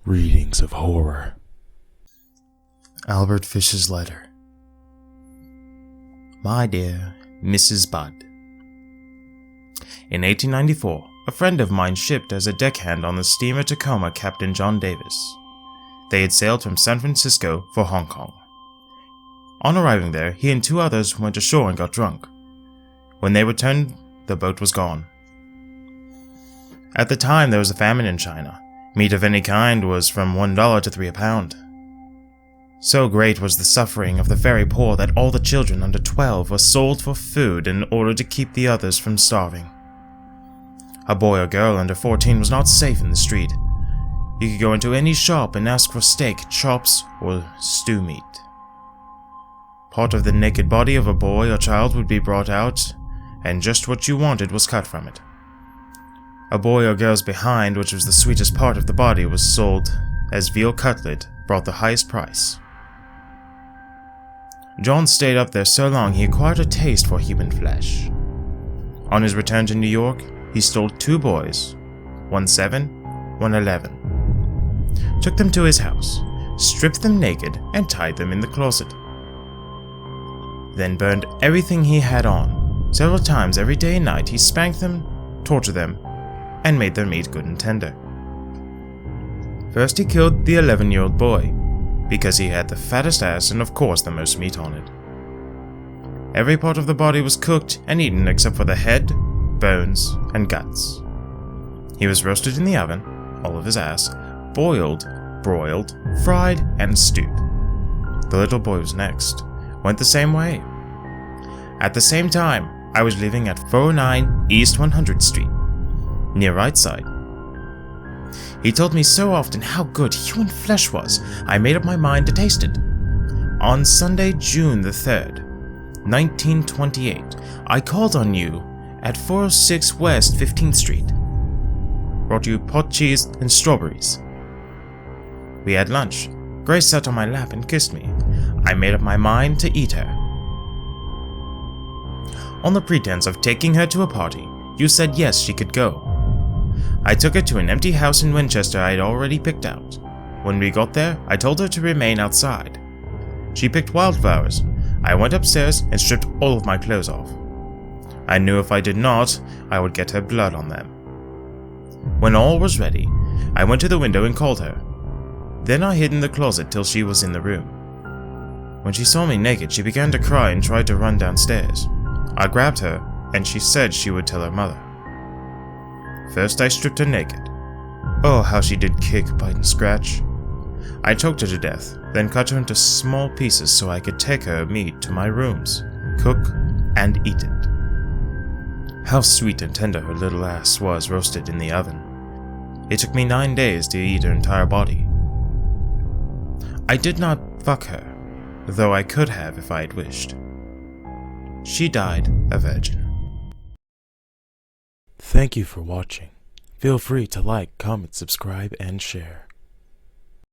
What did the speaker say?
Readings of horror. Albert Fish's letter. My dear Mrs. Budd, in 1894, a friend of mine shipped as a deckhand on the steamer Tacoma Captain John Davis. They had sailed from San Francisco for Hong Kong. On arriving there, he and two others went ashore and got drunk. When they returned, the boat was gone. At the time, there was a famine in China. Meat of any kind was from $1 to $3 a pound. So great was the suffering of the very poor that all the children under 12 were sold for food in order to keep the others from starving. A boy or girl under 14 was not safe in the street. You could go into any shop and ask for steak, chops, or stew meat. Part of the naked body of a boy or child would be brought out, and just what you wanted was cut from it. A boy or girl's behind, which was the sweetest part of the body, was sold as veal cutlet brought the highest price. John stayed up there so long he acquired a taste for human flesh. On his return to New York, he stole two boys, one 7, one 11, took them to his house, stripped them naked, and tied them in the closet. Then burned everything he had on. Several times every day and night he spanked them, tortured them, and made their meat good and tender. First he killed the 11-year-old boy, because he had the fattest ass and of course the most meat on it. Every part of the body was cooked and eaten except for the head, bones, and guts. He was roasted in the oven, all of his ass, boiled, broiled, fried, and stewed. The little boy was next, went the same way. At the same time, I was living at 409 East 100th Street, near Right Side. He told me so often how good human flesh was, I made up my mind to taste it. On Sunday, June the 3rd, 1928, I called on you at 406 West 15th Street. Brought you pot cheese and strawberries. We had lunch. Grace sat on my lap and kissed me. I made up my mind to eat her. On the pretense of taking her to a party, you said yes, she could go. I took her to an empty house in Winchester I had already picked out. When we got there, I told her to remain outside. She picked wildflowers. I went upstairs and stripped all of my clothes off. I knew if I did not, I would get her blood on them. When all was ready, I went to the window and called her. Then I hid in the closet till she was in the room. When she saw me naked, she began to cry and tried to run downstairs. I grabbed her, and she said she would tell her mother. First I stripped her naked. Oh, how she did kick, bite, and scratch. I choked her to death, then cut her into small pieces so I could take her meat to my rooms, cook, and eat it. How sweet and tender her little ass was roasted in the oven. It took me 9 days to eat her entire body. I did not fuck her, though I could have if I had wished. She died a virgin. Thank you for watching. Feel free to like, comment, subscribe, and share.